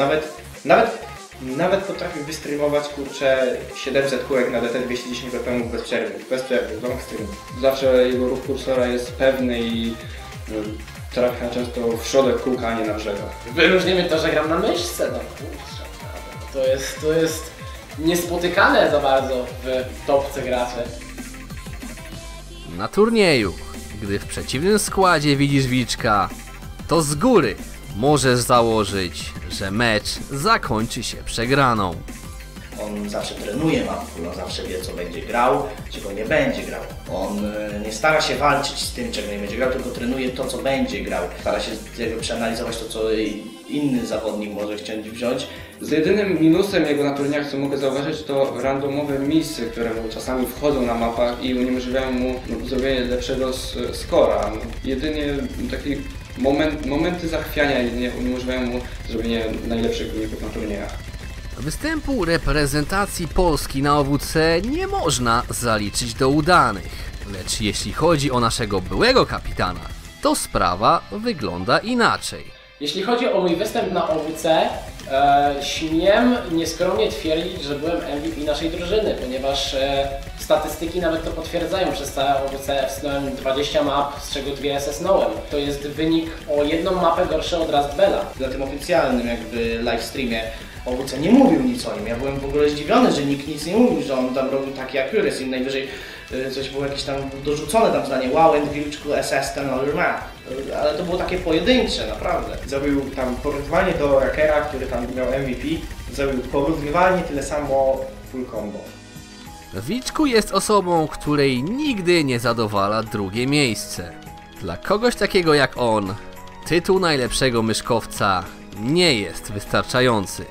nawet potrafi wystreamować, kurczę, 700 kółek na DT 210 bpm bez przerwy, long stream. Zawsze jego ruch kursora jest pewny i trafia często w środek kółka, a nie na brzegach. Wyróżnimy to, że gram na myszce, no kurczę, to jest niespotykane za bardzo w topce graczy. Na turnieju, gdy w przeciwnym składzie widzisz Wilczka, to z góry możesz założyć, że mecz zakończy się przegraną. On zawsze trenuje mapę, on zawsze wie, co będzie grał, czego nie będzie grał. On nie stara się walczyć z tym, czego nie będzie grał, tylko trenuje to, co będzie grał. Stara się jakby przeanalizować to, co inny zawodnik może chcieć wziąć. Z jedynym minusem jego na turniejach, co mogę zauważyć, to randomowe misy, które mu czasami wchodzą na mapach i uniemożliwiają mu zrobienie lepszego skora. Jedynie takie momenty zachwiania jedynie uniemożliwiają mu zrobienie najlepszych wyników na turniejach. Występu reprezentacji Polski na OWC nie można zaliczyć do udanych, lecz jeśli chodzi o naszego byłego kapitana, to sprawa wygląda inaczej. Jeśli chodzi o mój występ na OWC, śmiem nieskromnie twierdzić, że byłem MVP naszej drużyny, ponieważ statystyki nawet to potwierdzają. Przez całe OWC wsunąłem 20 map, z czego 2 SS-nąłem. To jest wynik o jedną mapę gorszy od Rust Bella. Na tym oficjalnym jakby live streamie OWC nie mówił nic o nim. Ja byłem w ogóle zdziwiony, że nikt nic nie mówił, że on tam robił taki accuracy, najwyżej coś było jakieś tam dorzucone tam zdanie wow, and Wilczku SS ten other map. Ale to było takie pojedyncze, naprawdę. Zrobił tam porównywanie do Rackera, który tam miał MVP, zrobił porównywalnie tyle samo full combo. Wilczku jest osobą, której nigdy nie zadowala drugie miejsce. Dla kogoś takiego jak on, tytuł najlepszego myszkowca nie jest wystarczający.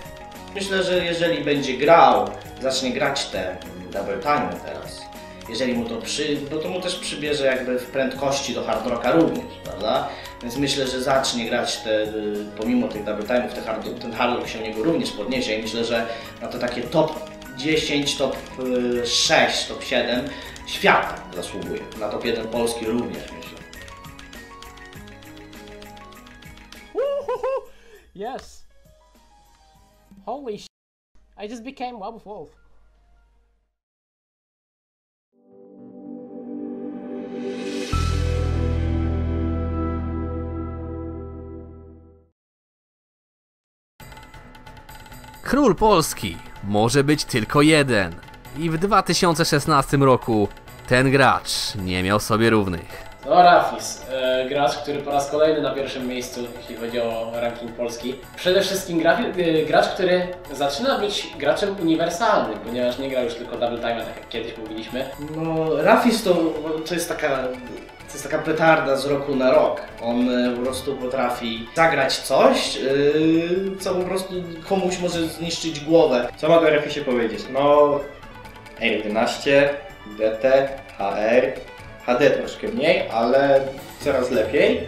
Myślę, że jeżeli będzie grał, zacznie grać te double time teraz, jeżeli mu to bo to mu też przybierze jakby w prędkości do hard rocka również, prawda? Więc myślę, że zacznie grać pomimo tych double time'ów, ten hard rock się u niego również podniesie i myślę, że na to takie top 10, top 6, top 7 świata zasługuje. Na top 1 Polski również, myślę. Yes. Holy sh**. I just became Wolf Wolf. Król Polski może być tylko jeden i w 2016 roku ten gracz nie miał sobie równych. No Rafis, gracz, który po raz kolejny na pierwszym miejscu, jeśli chodzi o ranking Polski. Przede wszystkim gracz, który zaczyna być graczem uniwersalnym, ponieważ nie gra już tylko double time, tak jak kiedyś mówiliśmy. No Rafis to jest taka petarda z roku na rok. On po prostu potrafi zagrać coś, co po prostu komuś może zniszczyć głowę. Co mogę o Rafisie powiedzieć? No R11, DT, HR, HD troszkę mniej, ale coraz lepiej.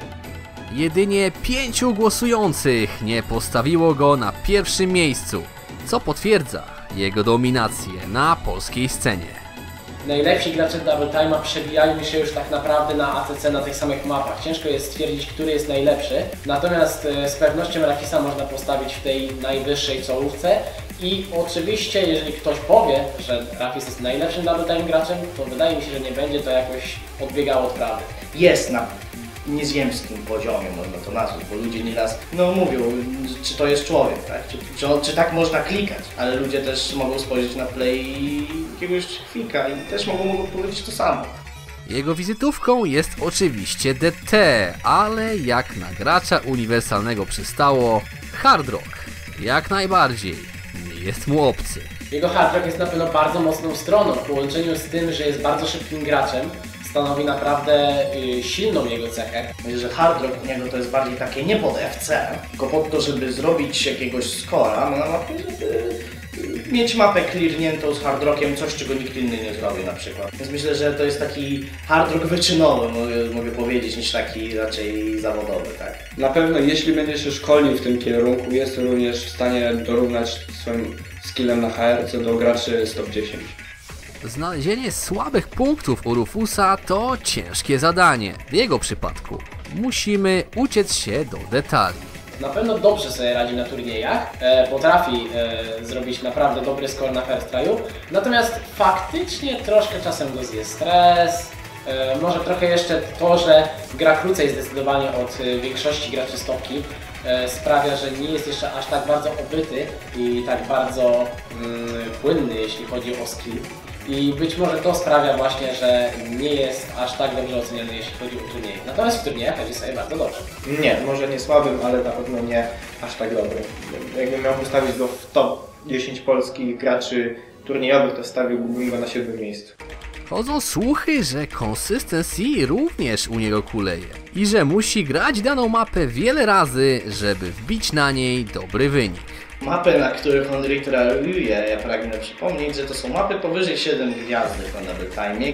Jedynie 5 głosujących nie postawiło go na pierwszym miejscu, co potwierdza jego dominację na polskiej scenie. Najlepsi gracze Double Time'a przebijają się już tak naprawdę na ATC na tych samych mapach. Ciężko jest stwierdzić, który jest najlepszy. Natomiast z pewnością Rafisa można postawić w tej najwyższej czołówce. I oczywiście, jeżeli ktoś powie, że Rafis jest najlepszym Double Time graczem, to wydaje mi się, że nie będzie to jakoś odbiegało od prawdy. Jest na nieziemskim poziomie, można to nazwać, bo ludzie nieraz mówią, czy to jest człowiek, tak? Czy tak można klikać, ale ludzie też mogą spojrzeć na play jakiegoś kwika i też mogą powiedzieć to samo. Jego wizytówką jest oczywiście DT, ale jak na gracza uniwersalnego przystało, Hard Rock jak najbardziej nie jest mu obcy. Jego Hard Rock jest na pewno bardzo mocną stroną w połączeniu z tym, że jest bardzo szybkim graczem. Stanowi naprawdę silną jego cechę. Myślę, że Hard Rock u niego to jest bardziej takie nie pod FC, tylko pod to, żeby zrobić jakiegoś scora na mapie, żeby mieć mapę clearniętą z Hard Rockiem, coś czego nikt inny nie zrobi na przykład. Więc myślę, że to jest taki Hard Rock wyczynowy, mogę powiedzieć, niż taki raczej zawodowy, tak? Na pewno jeśli będzie się szkolił w tym kierunku, jest również w stanie dorównać swoim skillem na HRC do graczy z top 10. Znalezienie słabych punktów u Rufusa to ciężkie zadanie. W jego przypadku musimy uciec się do detali. Na pewno dobrze sobie radzi na turniejach, potrafi zrobić naprawdę dobry score na first try'u, natomiast faktycznie troszkę czasem go zje stres, może trochę jeszcze to, że gra krócej zdecydowanie od większości graczy stopki, sprawia, że nie jest jeszcze aż tak bardzo obyty i tak bardzo płynny, jeśli chodzi o skill. I być może to sprawia właśnie, że nie jest aż tak dobrze oceniany, jeśli chodzi o turnieje. Natomiast w turniejach radzi sobie bardzo dobrze. Nie, może nie słabym, ale na pewno nie aż tak dobrym. Jakbym miał postawić go w top 10 polskich graczy turniejowych, to stawiłbym go na 7. miejscu. Chodzą słuchy, że consistency również u niego kuleje i że musi grać daną mapę wiele razy, żeby wbić na niej dobry wynik. Mapy, na których on retraluje, ja pragnę przypomnieć, że to są mapy powyżej 7 gwiazdek na Double Time.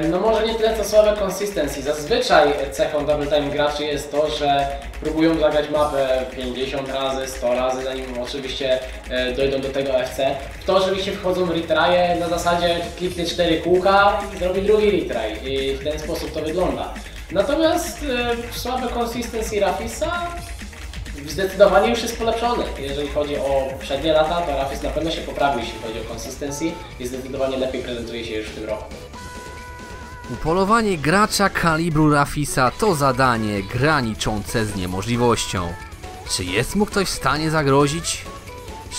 No może nie tyle co słabe consistency. Zazwyczaj cechą Double Time graczy jest to, że próbują zagrać mapę 50 razy, 100 razy, zanim oczywiście dojdą do tego FC. W to oczywiście wchodzą w retryje na zasadzie kliknę 4 kółka i zrobię drugi retry i w ten sposób to wygląda. Natomiast słabe consistency Rafisa zdecydowanie już jest polepszony. Jeżeli chodzi o poprzednie lata, to Rafis na pewno się poprawił, jeśli chodzi o consistency i zdecydowanie lepiej prezentuje się już w tym roku. Upolowanie gracza kalibru Rafisa to zadanie graniczące z niemożliwością. Czy jest mu ktoś w stanie zagrozić?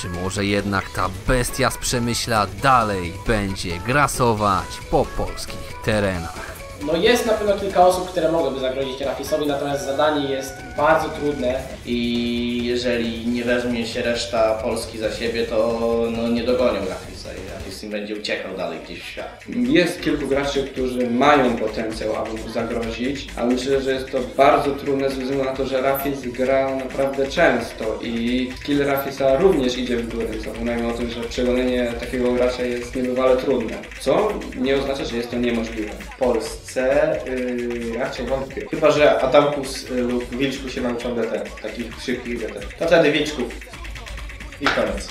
Czy może jednak ta bestia z Przemyśla dalej będzie grasować po polskich terenach? No jest na pewno kilka osób, które mogłyby zagrozić Rafisowi, natomiast zadanie jest bardzo trudne. I jeżeli nie weźmie się reszta Polski za siebie, to nie dogonią Rafisa i Rafis im będzie uciekał dalej gdzieś w świat. Jest kilku graczy, którzy mają potencjał, aby mu zagrozić, ale myślę, że jest to bardzo trudne ze względu na to, że Rafis gra naprawdę często i skill Rafisa również idzie w górę. Zapominajmy o tym, że przegonienie takiego gracza jest niebywale trudne, co nie oznacza, że jest to niemożliwe. W Polsce raczej wątpię. Chyba że Adamkus lub Wilczku się nauczą DT, takich szybkich DT. To wtedy Wilczków i koniec.